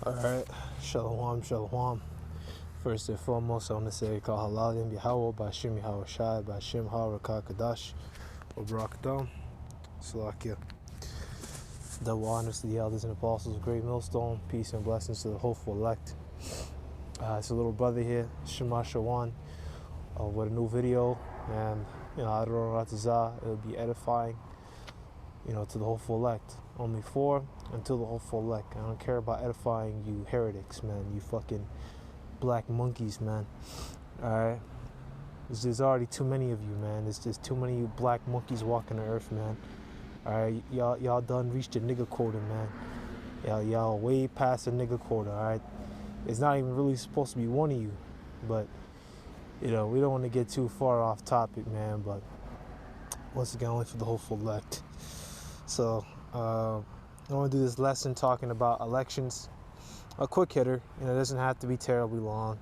Alright, Shalom, Shalom. First and foremost, I want to say Kal Halalim Yahweh, Bashim Yahweh Shai, Bashim Harakah Kadash, Barakadam, Salakia. Double honors to the elders and apostles of Great Millstone, peace and blessings to the hopeful elect. It's a little brother here, Shema Shawan, with a new video, and Adonai Ratazah, it'll be edifying, to the hopeful elect. Only four until the hopeful elect. I don't care about edifying you heretics, man. You fucking black monkeys, man. Alright? There's already too many of you, man. There's just too many black monkeys walking the earth, man. Alright? Y'all done reached the nigga quota, man. Y'all way past the nigga quota, alright? It's not even really supposed to be one of you. But, we don't want to get too far off topic, man. But, once again, only for the hopeful elect. So, I want to do this lesson talking about elections. A quick hitter, it doesn't have to be terribly long.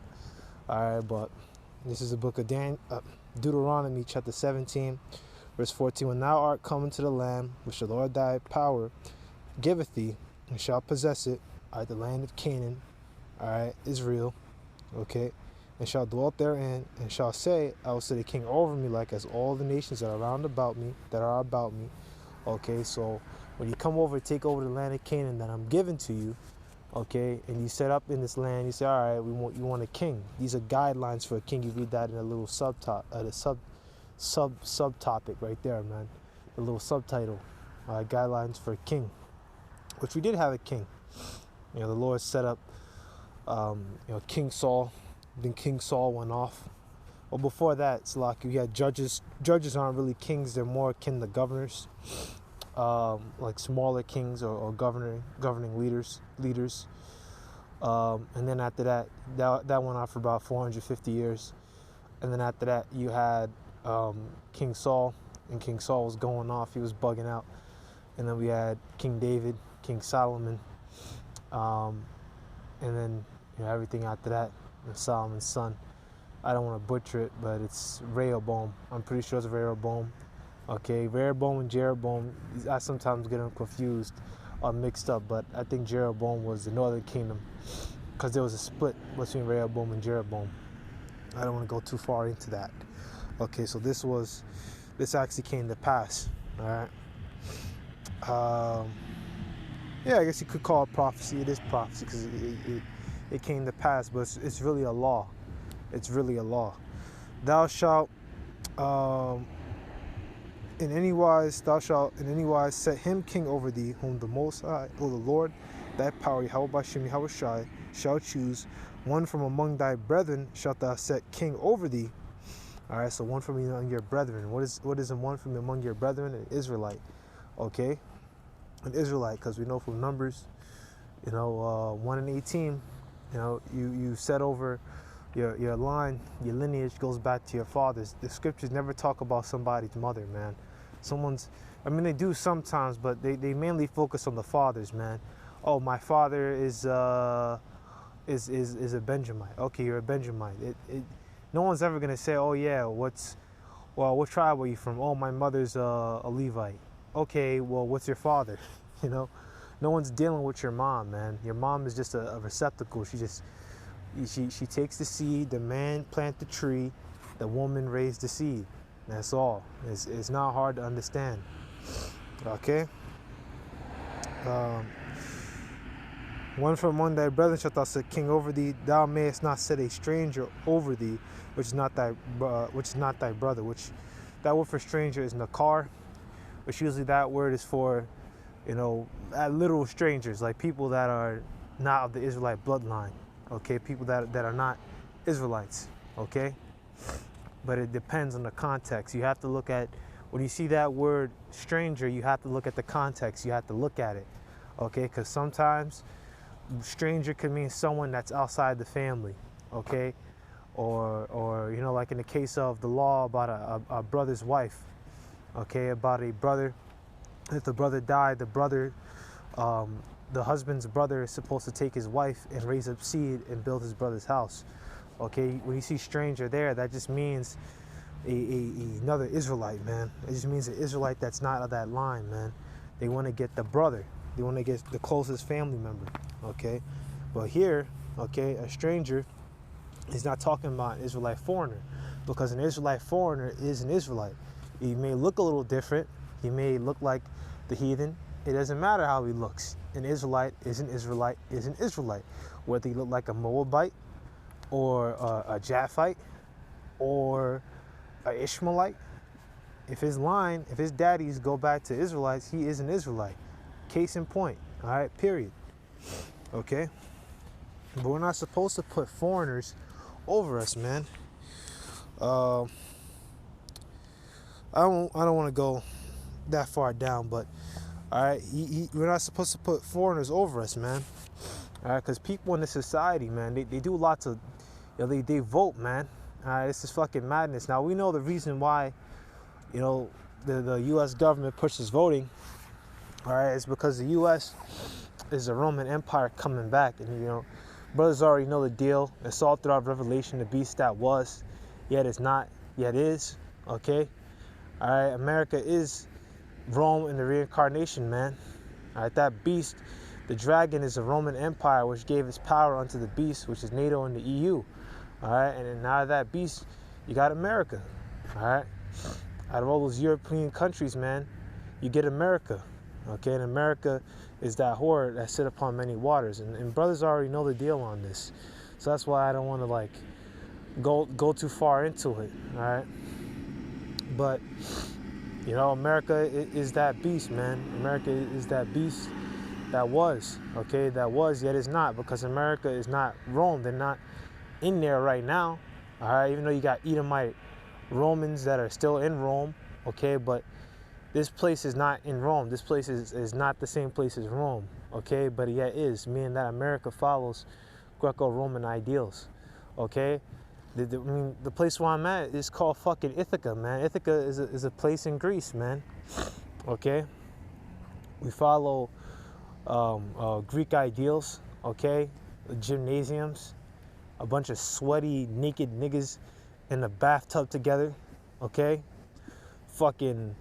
Alright, but this is the book of Deuteronomy, chapter 17, verse 14. When thou art come into the land which the Lord thy power giveth thee, and shalt possess it, the land of Canaan, alright, Israel, okay, and shalt dwell therein, and shalt say, I will set a king over me, like as all the nations that are round about me, that are about me. Okay, so when you come over, take over the land of Canaan that I'm giving to you, okay, and you set up in this land, you say, all right, you want a king. These are guidelines for a king. You read that in a little subtopic right there, man. A little subtitle, guidelines for a king, which we did have a king. The Lord set up, King Saul. Then King Saul went off. Well, before that, Salaki, we had judges. Judges aren't really kings; they're more akin to governors, like smaller kings or governing leaders. And then after that went on for about 450 years. And then after that, you had King Saul, and King Saul was going off; he was bugging out. And then we had King David, King Solomon, and then everything after that, and Solomon's son. I don't want to butcher it, but it's Rehoboam. I'm pretty sure it's Rehoboam. Okay, Rehoboam and Jeroboam, I sometimes get them confused or mixed up, but I think Jeroboam was the northern kingdom because there was a split between Rehoboam and Jeroboam. I don't want to go too far into that. Okay, so this actually came to pass. All right. I guess you could call it prophecy. It is prophecy because it came to pass, but it's really a law. It's really a law. Thou shalt in any wise set him king over thee, whom the Most High, or the Lord, thy power, Yahweh Bashim Yahweh Shai, shall choose. One from among thy brethren shalt thou set king over thee. All right, so one from among your brethren. What is one from among your brethren? An Israelite. Okay, an Israelite, because we know from Numbers, 1 and 18, you set over. Your line, your lineage goes back to your fathers. The scriptures never talk about somebody's mother, man. They do sometimes, but they mainly focus on the fathers, man. Oh, my father is a Benjamite. Okay, you're a Benjamite. No one's ever gonna say, oh yeah, what tribe are you from? Oh, my mother's a Levite. Okay, well, what's your father? No one's dealing with your mom, man. Your mom is just a receptacle. She takes the seed, the man plant the tree, the woman raised the seed. That's all. It's not hard to understand. Okay? One from among thy brethren shalt thou set king over thee. Thou mayest not set a stranger over thee, which is not thy brother. Which that word for stranger is nakar, which usually that word is for, literal strangers, like people that are not of the Israelite bloodline. Okay, people that are not Israelites, okay? But it depends on the context. You have to look at, when you see that word stranger, you have to look at the context. You have to look at it, okay? Because sometimes stranger can mean someone that's outside the family, okay? Or like in the case of the law about a brother's wife, okay? About a brother, if the brother died, the husband's brother is supposed to take his wife and raise up seed and build his brother's house. Okay, when you see stranger there, that just means another Israelite, man. It just means an Israelite that's not of that line, man. They want to get the brother. They want to get the closest family member, okay? But here, okay, a stranger is not talking about an Israelite foreigner, because an Israelite foreigner is an Israelite. He may look a little different. He may look like the heathen. It doesn't matter how he looks. An Israelite is an Israelite is an Israelite. Whether he look like a Moabite or a Japhite or an Ishmaelite, if his daddies go back to Israelites, he is an Israelite. Case in point. All right, period. Okay? But we're not supposed to put foreigners over us, man. I don't want to go that far down, but all right, we're not supposed to put foreigners over us, man. All right, because people in this society, man, they do lots of, they vote, man. All right, this is fucking madness. Now we know the reason why, the U.S. government pushes voting. All right, it's because the U.S. is a Roman Empire coming back, and brothers already know the deal. It's all throughout Revelation, the beast that was, yet is not, yet is. Okay, all right, America is Rome in the reincarnation, man. All right, that beast, the dragon, is a Roman Empire which gave its power unto the beast, which is NATO and the EU. All right, and then out of that beast, you got America. All right, out of all those European countries, man, you get America. Okay, and America is that whore that sit upon many waters, and brothers already know the deal on this, so that's why I don't want to go too far into it. All right, but America is that beast, man. America is that beast that was, okay, that was, yet is not, because America is not Rome. They're not in there right now. All right, even though you got Edomite Romans that are still in Rome, okay, but this place is not in Rome. This place is not the same place as Rome, okay, but yet is, meaning that America follows Greco-Roman ideals, okay. The place where I'm at is called fucking Ithaca, man. Ithaca is a place in Greece, man. Okay, we follow Greek ideals, okay, gymnasiums, a bunch of sweaty, naked niggas in the bathtub together, okay. Fucking,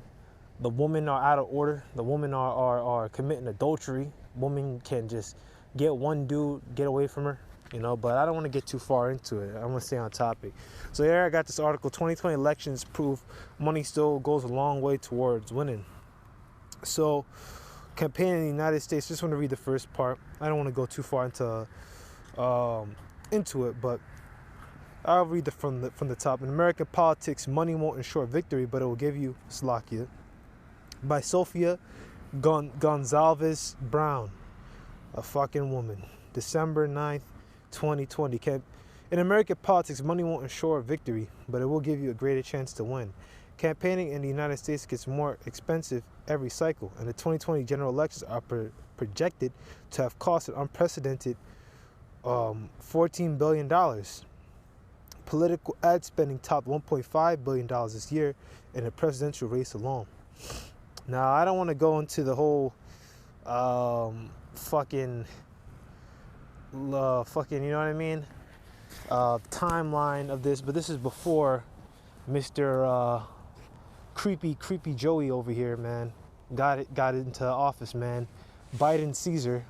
the women are out of order. The women are committing adultery. Women can just get one dude, get away from her. But I don't want to get too far into it. I want to stay on topic. So here I got this article, 2020 elections prove money still goes a long way towards winning. So, campaign in the United States, just want to read the first part. I don't want to go too far into it, but I'll read it from the top. In American politics, money won't ensure victory, but it will give you Slovakia. By Sophia Gonzalez Brown, a fucking woman. December 9th, 2020. In American politics, money won't ensure victory, but it will give you a greater chance to win. Campaigning in the United States gets more expensive every cycle, and the 2020 general elections are projected to have cost an unprecedented $14 billion. Political ad spending topped $1.5 billion this year in the presidential race alone. Now, I don't want to go into the whole fucking, you know what I mean? Timeline of this, but this is before Mr. Creepy Joey over here, man, got into office, man. Biden Kaiser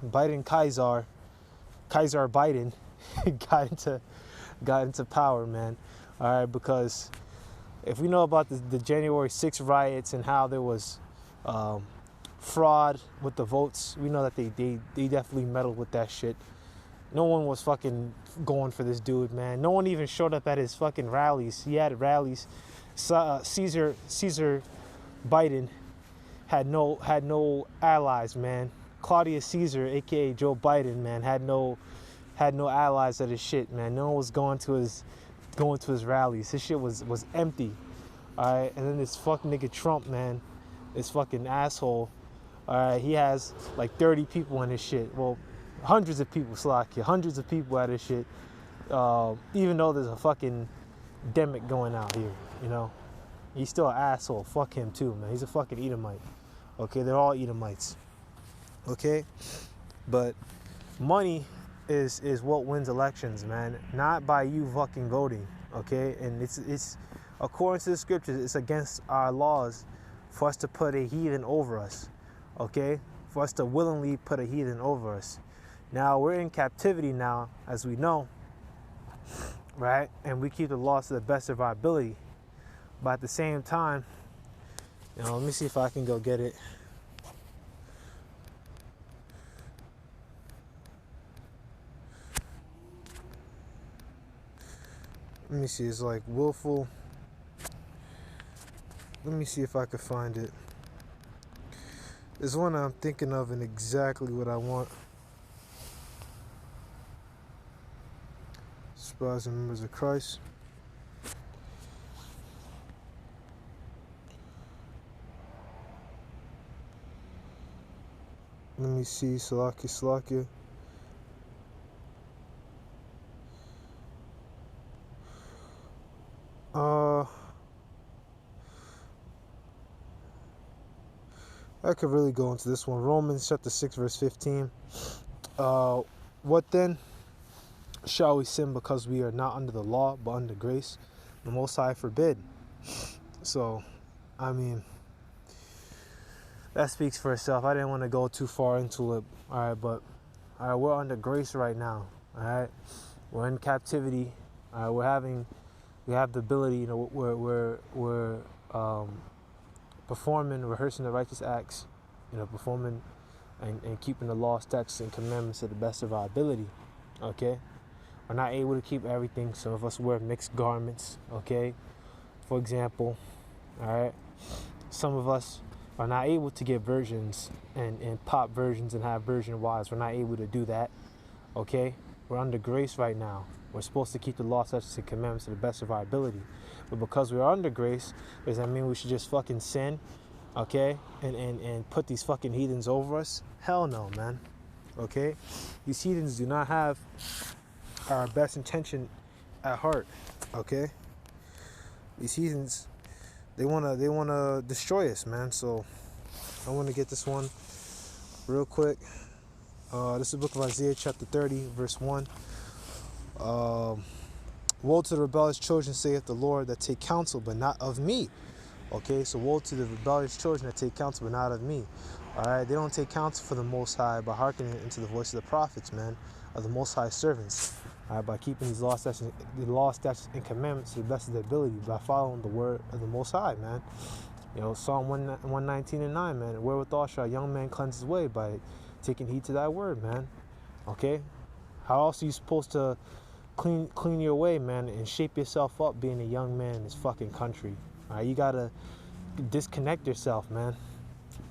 Biden got into power, man. All right, because if we know about the January 6th riots and how there was fraud with the votes, we know that they definitely meddled with that shit. No one was fucking going for this dude, man. No one even showed up at his fucking rallies. He had rallies. Caesar Biden had no allies, man. Claudius Caesar, aka Joe Biden, man, had no allies at his shit, man. No one was going to his rallies. His shit was empty. All right, and then this fuck nigga Trump, man, this fucking asshole. All right, he has like 30 people in his shit. Well, hundreds of people, hundreds of people at his shit. Even though there's a fucking demic going out here, he's still an asshole. Fuck him too, man. He's a fucking Edomite. Okay, they're all Edomites. Okay, but money is what wins elections, man. Not by you fucking voting. Okay, and it's according to the scriptures, it's against our laws for us to put a heathen over us. Okay, for us to willingly put a heathen over us. Now we're in captivity now, as we know, right? And we keep the laws to the best of our ability. But at the same time, let me see if I can go get it. Let me see, it's like willful. Let me see if I could find it. There's one I'm thinking of and exactly what I want. Spies and members of Christ. Let me see, Salakia. I could really go into this one. Romans chapter 6, verse 15. What then? Shall we sin because we are not under the law, but under grace? The Most High forbid. So, I mean, that speaks for itself. I didn't want to go too far into it. All right, but we're under grace right now. All right, we're in captivity. We have the ability. We're performing, rehearsing the righteous acts. Performing and keeping the law, statutes, and commandments to the best of our ability. Okay. We're not able to keep everything. Some of us wear mixed garments, okay? For example, all right? Some of us are not able to get virgins and pop virgins and have virgin wives. We're not able to do that, okay? We're under grace right now. We're supposed to keep the law, statutes, and commandments to the best of our ability. But because we're under grace, does that mean we should just fucking sin, okay? And put these fucking heathens over us? Hell no, man, okay? These heathens do not have our best intention at heart, okay? These heathens, they wanna destroy us, man. So I want to get this one real quick. This is the book of Isaiah, chapter 30, verse 1. Woe to the rebellious children, saith the Lord, that take counsel, but not of me. Okay, so woe to the rebellious children that take counsel, but not of me. All right, they don't take counsel for the Most High by hearkening into the voice of the prophets, man, of the Most High servants. By keeping these law, statutes, and commandments to the best of their ability, by following the word of the Most High, man. Psalm 119 and 9, man. Wherewithal shall a young man cleanse his way? By taking heed to thy word, man. Okay? How else are you supposed to clean your way, man, and shape yourself up being a young man in this fucking country? All right? You gotta disconnect yourself, man.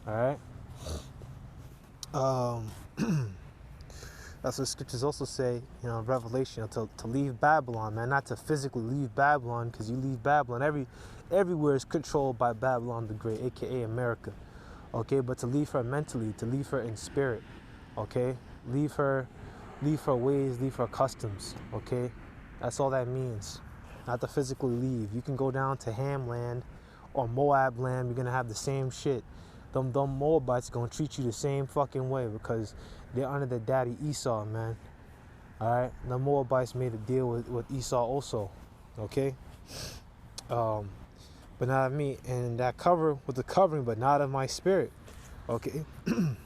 All right? That's what scriptures also say, Revelation, to leave Babylon, man. Not to physically leave Babylon, because you leave Babylon. Everywhere is controlled by Babylon the Great, a.k.a. America. Okay, but to leave her mentally, to leave her in spirit. Okay, leave her ways, leave her customs. Okay, that's all that means. Not to physically leave. You can go down to Ham land or Moab land. You're gonna have the same shit. Them Moabites gonna treat you the same fucking way because they're under their daddy Esau, man. All right, the Moabites made a deal with Esau also, okay. But not of me, and that cover with the covering, but not of my spirit, okay. And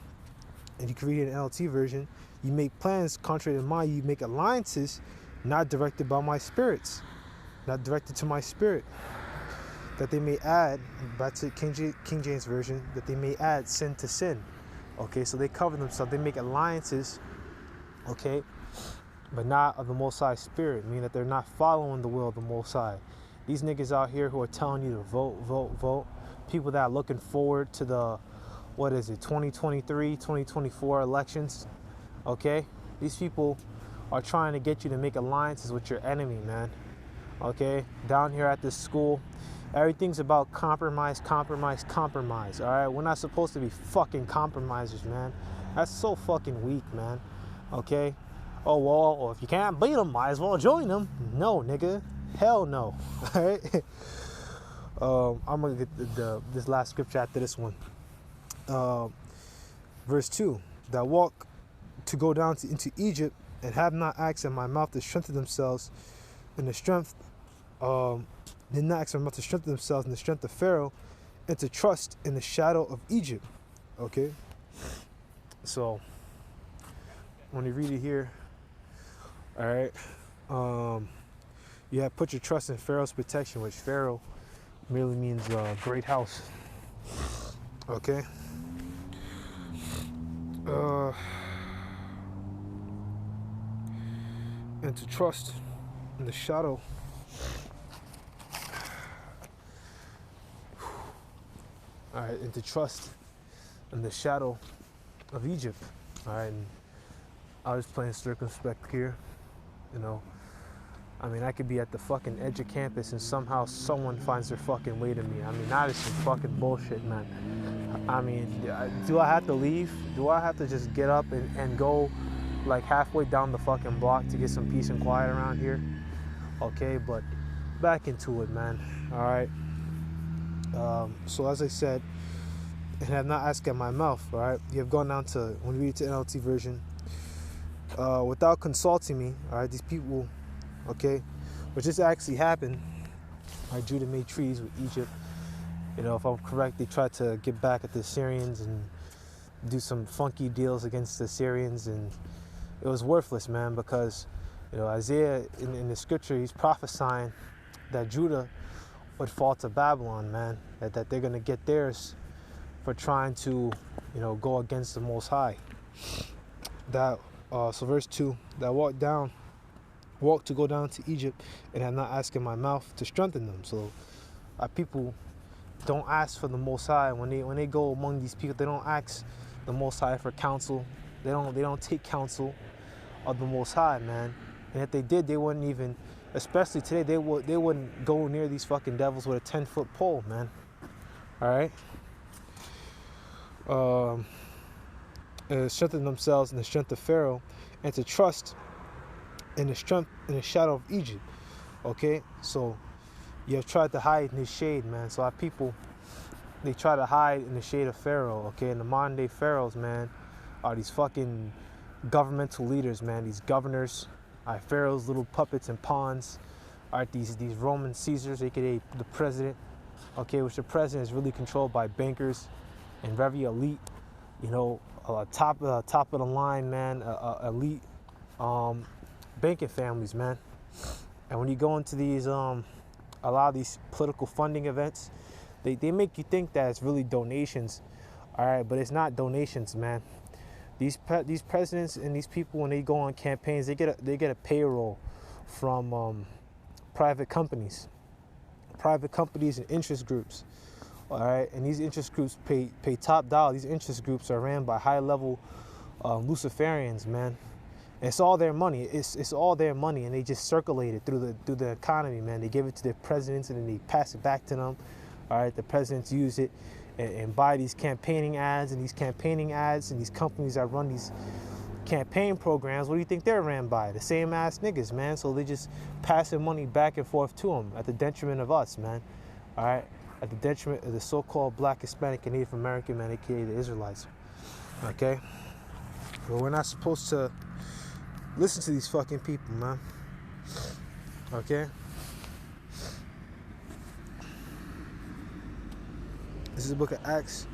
you can read it in LT version. You make plans contrary to mine. You make alliances not directed by my spirits, not directed to my spirit, that they may add, back to King James version, that they may add sin to sin. Okay, so they cover themselves. They make alliances, okay, but not of the Most High Spirit, meaning that they're not following the will of the Most High. These niggas out here who are telling you to vote, people that are looking forward to the, 2023, 2024 elections, okay? These people are trying to get you to make alliances with your enemy, man, okay? Down here at this school, everything's about compromise, all right? We're not supposed to be fucking compromisers, man. That's so fucking weak, man, okay? Oh, well, if you can't beat them, might as well join them. No, nigga. Hell no, all right? I'm going to get this last scripture after this one. Verse 2, that walk to go down into Egypt and have not asked in my mouth to strengthen themselves in the strength did not ask them to strengthen themselves in the strength of Pharaoh and to trust in the shadow of Egypt. Okay? So, when you read it here, all right, you have put your trust in Pharaoh's protection, which Pharaoh merely means great house. Okay. And to trust in the shadow. All right, and to trust in the shadow of Egypt. All right, and I was playing circumspect here, you know. I mean, I could be at the fucking edge of campus and somehow someone finds their fucking way to me. I mean, that is some fucking bullshit, man. I mean, do I have to leave? Do I have to just get up and go like halfway down the fucking block to get some peace and quiet around here? Okay, but back into it, man. All right. So as I said, and have not asked at my mouth, all right? You have gone down to, when you read to NLT version, without consulting me, all right, these people, okay, which this actually happened, right? Judah made treaties with Egypt. You know, if I'm correct, they tried to get back at the Syrians and do some funky deals against the Syrians, and it was worthless, man, because, you know, Isaiah in the scripture, he's prophesying that Judah would fall to Babylon, man, that they're going to get theirs for trying to, you know, go against the Most High. That so verse 2, that walked to go down to Egypt and have not asked in my mouth to strengthen them. So our people don't ask for the Most High. When they go among these people, they don't ask the Most High for counsel. They don't take counsel of the Most High, man. And if they did, they wouldn't even, especially today, they wouldn't go near these fucking devils with a 10-foot pole, man. All right. Strengthen themselves in the strength of Pharaoh, and to trust in the strength in the shadow of Egypt. Okay, so you have tried to hide in his shade, man. So our people, they try to hide in the shade of Pharaoh. Okay, and the modern day pharaohs, man, are these fucking governmental leaders, man. These governors, pharaohs, little puppets and pawns, are these Roman Caesars, aka the president. Okay, which the president is really controlled by bankers and very elite, you know, top of the line, man, elite banking families, man. And when you go into these a lot of these political funding events, they make you think that it's really donations, all right, but it's not donations, man. These presidents and these people, when they go on campaigns, they get a payroll from private companies and interest groups. All right, and these interest groups pay top dollar. These interest groups are ran by high-level Luciferians, man. And it's all their money. It's all their money, and they just circulate it through the economy, man. They give it to their presidents, and then they pass it back to them. All right, the presidents use it and buy these campaigning ads, and these companies that run these campaign programs. What do you think they're ran by? The same ass niggas, man. So they just passing money back and forth to them at the detriment of us, man. All right. At the detriment of the so-called Black, Hispanic, and Native American, man, aka the Israelites. Okay? But we're not supposed to listen to these fucking people, man. Okay? This is the book of Acts,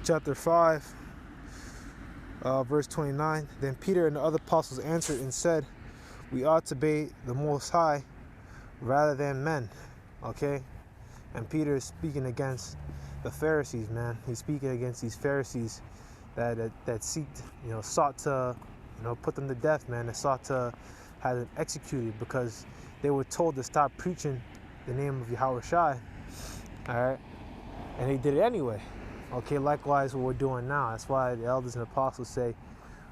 chapter 5, verse 29. Then Peter and the other apostles answered and said, we ought to obey the Most High rather than men. Okay? And Peter is speaking against the Pharisees, man. He's speaking against these Pharisees that sought to, put them to death, man. That sought to have them executed because they were told to stop preaching the name of Yahushua. All right, and they did it anyway. Okay, likewise, what we're doing now. That's why the elders and apostles say,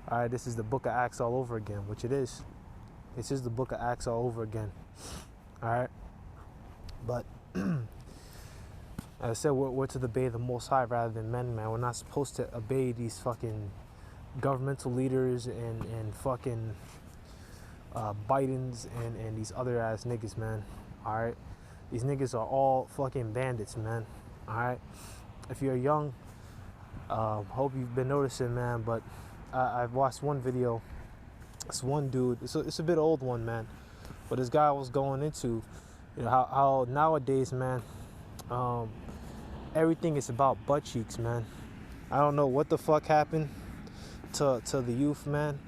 all right, this is the book of Acts all over again, which it is. This is the book of Acts all over again. All right, but. As I said, we're to obey the Most High rather than men, man. We're not supposed to obey these fucking governmental leaders and fucking Bidens and these other ass niggas, man. All right, these niggas are all fucking bandits, man. All right, if you're young, hope you've been noticing, man. But I've watched one video. This one dude, it's a bit old one, man. But this guy was going into, how nowadays, man. Everything is about butt cheeks, man. I don't know what the fuck happened to the youth, man.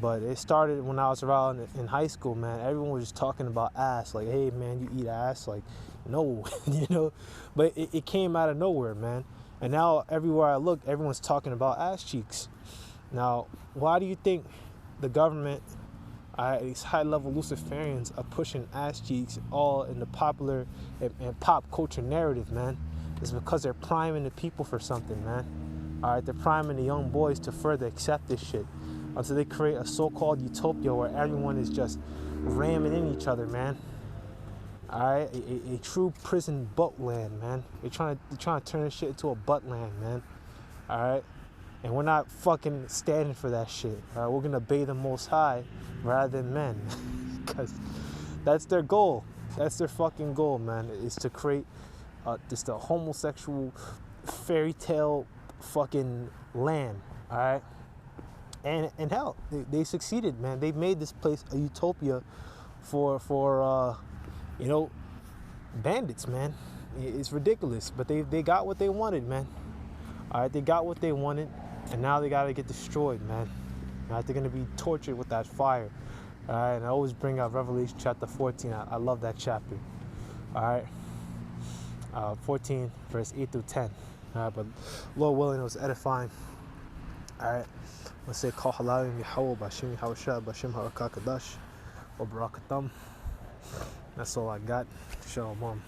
But it started when I was around in high school, man. Everyone was just talking about ass. Like, hey, man, you eat ass? Like, no, you know? But it came out of nowhere, man. And now everywhere I look, everyone's talking about ass cheeks. Now, why do you think the government, these high-level Luciferians, are pushing ass cheeks all in the popular and pop culture narrative, man? It's because they're priming the people for something, man. All right, they're priming the young boys to further accept this shit until they create a so-called utopia where everyone is just ramming in each other, man. All right, a true prison butt land, man. They're trying to turn this shit into a butt land, man. All right, and we're not fucking standing for that shit. All right, we're gonna obey the Most High rather than men, because that's their goal. That's their fucking goal, man. Is to create just a homosexual fairy tale fucking land. All right. And hell, they succeeded, man. They made this place a utopia for bandits, man. It's ridiculous, but they got what they wanted, man. All right, they got what they wanted, and now they gotta get destroyed, man. All right, they're gonna be tortured with that fire. All right, and I always bring out Revelation chapter 14. I love that chapter. All right, 14 verse 8 through 10. All right, but Lord willing, it was edifying. All right. Let's say call halal Yahweh Bashim Hawashah Bashim Harakakadash or Barakatam. That's all I got. Shalom.